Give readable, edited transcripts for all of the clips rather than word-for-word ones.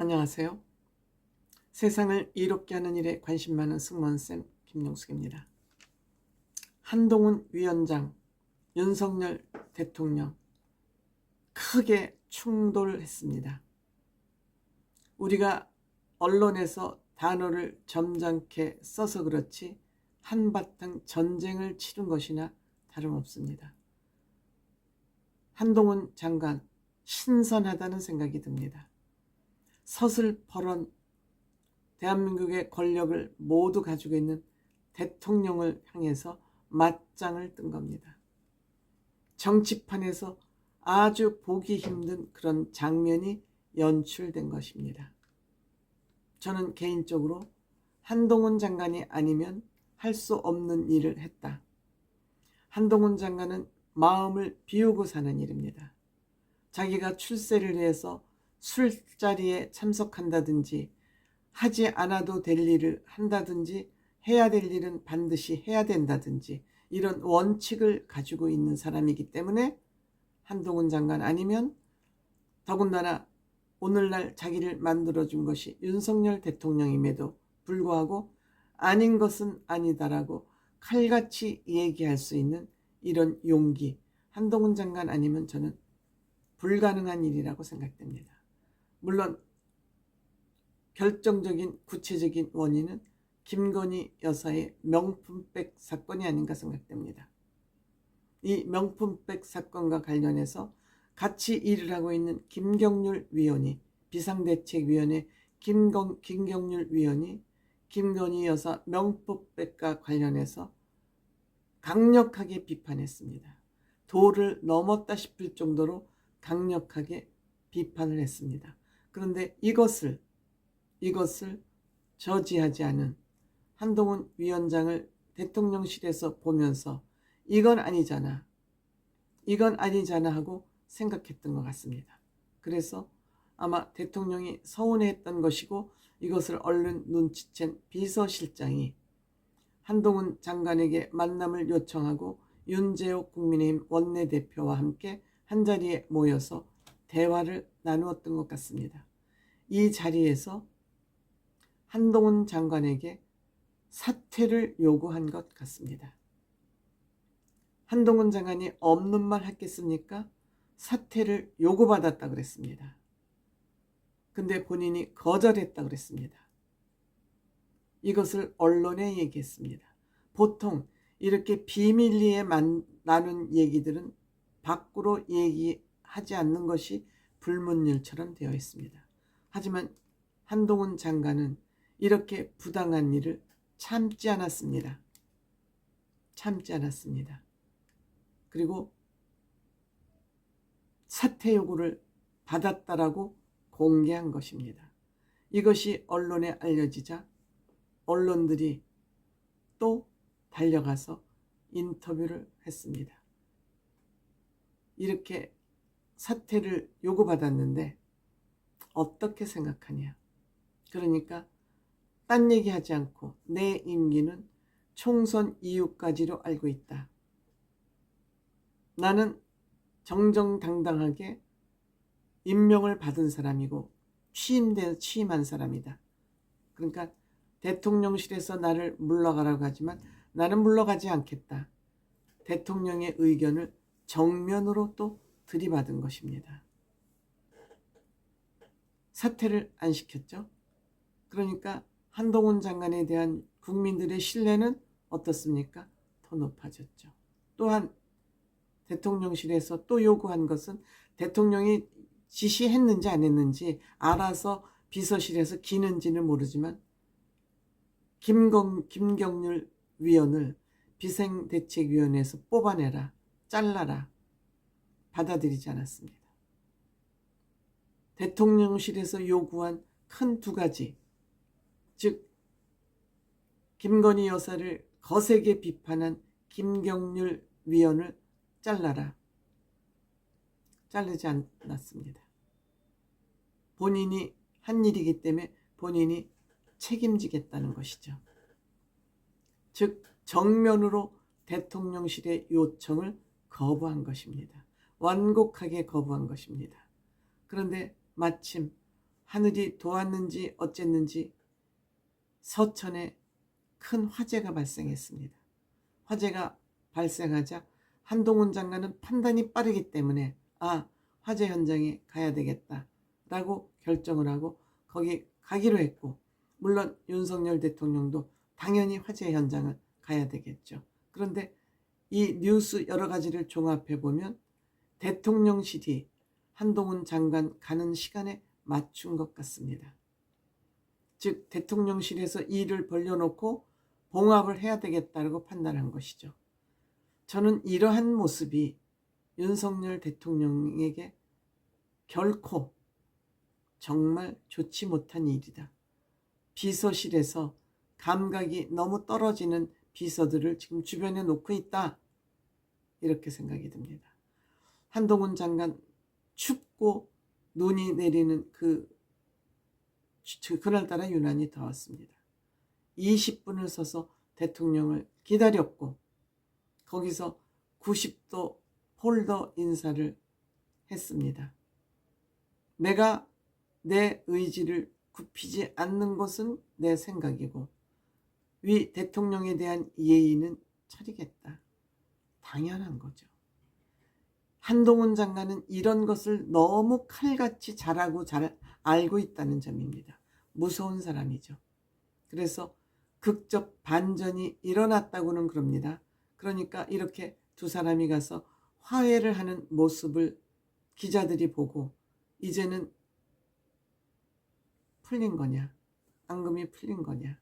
안녕하세요. 세상을 이롭게 하는 일에 관심 많은 승무원쌤 김용숙입니다. 한동훈 위원장, 윤석열 대통령 크게 충돌했습니다. 우리가 언론에서 단어를 점잖게 써서 그렇지 한바탕 전쟁을 치른 것이나 다름없습니다. 한동훈 장관 신선하다는 생각이 듭니다. 서슬퍼런 대한민국의 권력을 모두 가지고 있는 대통령을 향해서 맞짱을 뜬 겁니다. 정치판에서 아주 보기 힘든 그런 장면이 연출된 것입니다. 저는 개인적으로 한동훈 장관이 아니면 할 수 없는 일을 했다. 한동훈 장관은 마음을 비우고 사는 일입니다. 자기가 출세를 위해서 술자리에 참석한다든지 하지 않아도 될 일을 한다든지 해야 될 일은 반드시 해야 된다든지 이런 원칙을 가지고 있는 사람이기 때문에 한동훈 장관 아니면, 더군다나 오늘날 자기를 만들어준 것이 윤석열 대통령임에도 불구하고 아닌 것은 아니다라고 칼같이 얘기할 수 있는 이런 용기, 한동훈 장관 아니면 저는 불가능한 일이라고 생각됩니다. 물론 결정적인 구체적인 원인은 김건희 여사의 명품백 사건이 아닌가 생각됩니다. 이 명품백 사건과 관련해서 같이 일을 하고 있는 김경률 위원이, 비상대책위원회 김경률 위원이 김건희 여사 명품백과 관련해서 강력하게 비판했습니다. 도를 넘었다 싶을 정도로 강력하게 비판을 했습니다. 그런데 이것을 저지하지 않은 한동훈 위원장을 대통령실에서 보면서 이건 아니잖아 하고 생각했던 것 같습니다. 그래서 아마 대통령이 서운해했던 것이고, 이것을 얼른 눈치챈 비서실장이 한동훈 장관에게 만남을 요청하고 윤재옥 국민의힘 원내대표와 함께 한자리에 모여서 대화를 나누었던 것 같습니다. 이 자리에서 한동훈 장관에게 사퇴를 요구한 것 같습니다. 한동훈 장관이 없는 말 했겠습니까? 사퇴를 요구받았다 그랬습니다. 근데 본인이 거절했다 그랬습니다. 이것을 언론에 얘기했습니다. 보통 이렇게 비밀리에 나눈 얘기들은 밖으로 얘기하지 않는 것이 불문율처럼 되어 있습니다. 하지만 한동훈 장관은 이렇게 부당한 일을 참지 않았습니다. 그리고 사퇴 요구를 받았다라고 공개한 것입니다. 이것이 언론에 알려지자 언론들이 또 달려가서 인터뷰를 했습니다. 이렇게 사퇴를 요구받았는데 어떻게 생각하냐. 그러니까 딴 얘기하지 않고 내 임기는 총선 이후까지로 알고 있다. 나는 정정당당하게 임명을 받은 사람이고 취임한 사람이다. 그러니까 대통령실에서 나를 물러가라고 하지만 나는 물러가지 않겠다. 대통령의 의견을 정면으로 또 들이받은 것입니다. 사퇴를 안 시켰죠. 그러니까 한동훈 장관에 대한 국민들의 신뢰는 어떻습니까? 더 높아졌죠. 또한 대통령실에서 또 요구한 것은 대통령이 지시했는지 안 했는지 알아서 비서실에서 기는지는 모르지만 김경률 위원을 비상대책위원회에서 뽑아내라, 잘라라, 받아들이지 않았습니다. 대통령실에서 요구한 큰 두 가지, 즉 김건희 여사를 거세게 비판한 김경률 위원을 잘라라, 자르지 않았습니다. 본인이 한 일이기 때문에 본인이 책임지겠다는 것이죠. 즉 정면으로 대통령실의 요청을 거부한 것입니다. 완곡하게 거부한 것입니다. 그런데 마침 하늘이 도왔는지 어쨌는지 서천에 큰 화재가 발생했습니다. 화재가 발생하자 한동훈 장관은 판단이 빠르기 때문에 화재 현장에 가야 되겠다라고 결정을 하고 거기 가기로 했고, 물론 윤석열 대통령도 당연히 화재 현장을 가야 되겠죠. 그런데 이 뉴스 여러 가지를 종합해 보면 대통령실이 한동훈 장관 가는 시간에 맞춘 것 같습니다. 즉 대통령실에서 일을 벌려놓고 봉합을 해야 되겠다고 판단한 것이죠. 저는 이러한 모습이 윤석열 대통령에게 결코 정말 좋지 못한 일이다. 비서실에서 감각이 너무 떨어지는 비서들을 지금 주변에 놓고 있다, 이렇게 생각이 듭니다. 한동훈 장관 춥고 눈이 내리는 그날따라 유난히 더웠습니다. 20분을 서서 대통령을 기다렸고 거기서 90도 폴더 인사를 했습니다. 내가 내 의지를 굽히지 않는 것은 내 생각이고 위 대통령에 대한 예의는 차리겠다. 당연한 거죠. 한동훈 장관은 이런 것을 너무 칼같이 잘하고 잘 알고 있다는 점입니다. 무서운 사람이죠. 그래서 극적 반전이 일어났다고는 그럽니다. 그러니까 이렇게 두 사람이 가서 화해를 하는 모습을 기자들이 보고 이제는 풀린 거냐, 앙금이 풀린 거냐,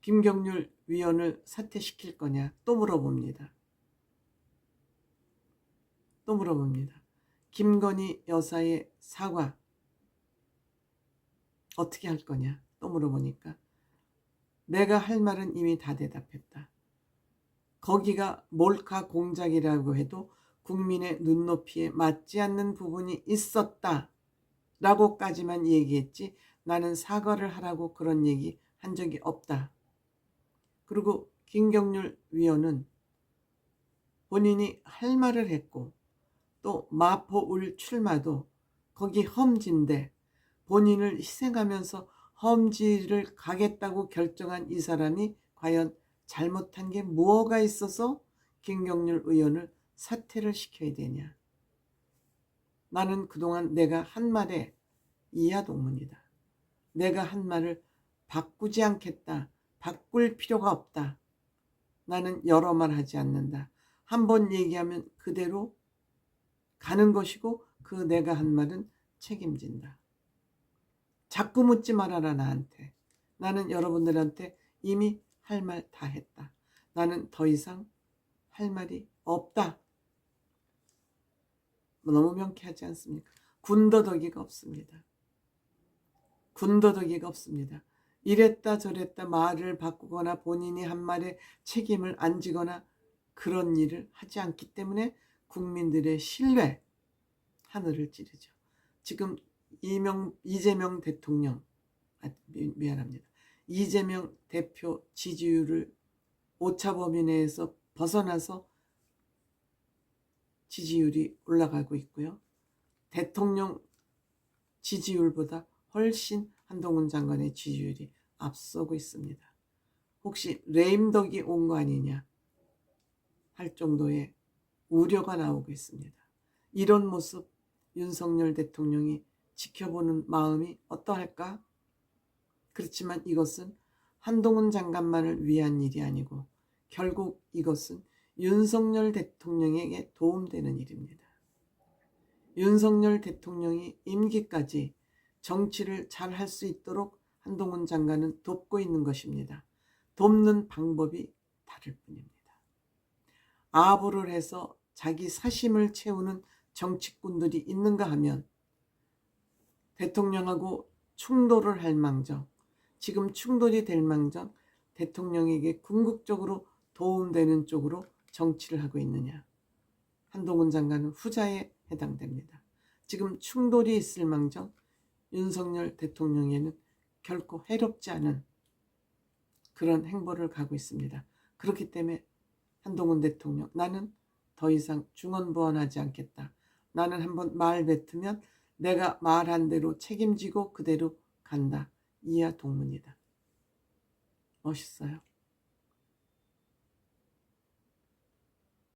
김경률 위원을 사퇴시킬 거냐 또 물어봅니다. 김건희 여사의 사과 어떻게 할 거냐 또 물어보니까 내가 할 말은 이미 다 대답했다. 거기가 몰카 공작이라고 해도 국민의 눈높이에 맞지 않는 부분이 있었다 라고까지만 얘기했지 나는 사과를 하라고 그런 얘기 한 적이 없다. 그리고 김경률 위원은 본인이 할 말을 했고 또 마포울 출마도 거기 험지인데 본인을 희생하면서 험지를 가겠다고 결정한 이 사람이 과연 잘못한 게 뭐가 있어서 김경률 의원을 사퇴를 시켜야 되냐. 나는 그동안 내가 한 말에 이하동문이다. 내가 한 말을 바꾸지 않겠다. 바꿀 필요가 없다. 나는 여러 말 하지 않는다. 한 번 얘기하면 그대로 가는 것이고 그 내가 한 말은 책임진다. 자꾸 묻지 말아라 나한테. 나는 여러분들한테 이미 할 말 다 했다. 나는 더 이상 할 말이 없다. 너무 명쾌하지 않습니까? 군더더기가 없습니다. 이랬다 저랬다 말을 바꾸거나 본인이 한 말에 책임을 안 지거나 그런 일을 하지 않기 때문에 국민들의 신뢰 하늘을 찌르죠. 지금 이재명 대통령 미안합니다. 이재명 대표 지지율을 오차 범위 내에서 벗어나서 지지율이 올라가고 있고요. 대통령 지지율보다 훨씬 한동훈 장관의 지지율이 앞서고 있습니다. 혹시 레임덕이 온 거 아니냐 할 정도의 우려가 나오고 있습니다. 이런 모습 윤석열 대통령이 지켜보는 마음이 어떠할까? 그렇지만 이것은 한동훈 장관만을 위한 일이 아니고 결국 이것은 윤석열 대통령에게 도움되는 일입니다. 윤석열 대통령이 임기까지 정치를 잘 할 수 있도록 한동훈 장관은 돕고 있는 것입니다. 돕는 방법이 다를 뿐입니다. 아부를 해서 자기 사심을 채우는 정치꾼들이 있는가 하면 대통령하고 충돌을 할 망정, 지금 충돌이 될 망정 대통령에게 궁극적으로 도움되는 쪽으로 정치를 하고 있느냐. 한동훈 장관은 후자에 해당됩니다. 지금 충돌이 있을 망정 윤석열 대통령에는 결코 해롭지 않은 그런 행보를 가고 있습니다. 그렇기 때문에 한동훈 대통령 나는 더 이상 중언부언하지 않겠다. 나는 한번 말 뱉으면 내가 말한 대로 책임지고 그대로 간다. 이하 동문이다. 멋있어요.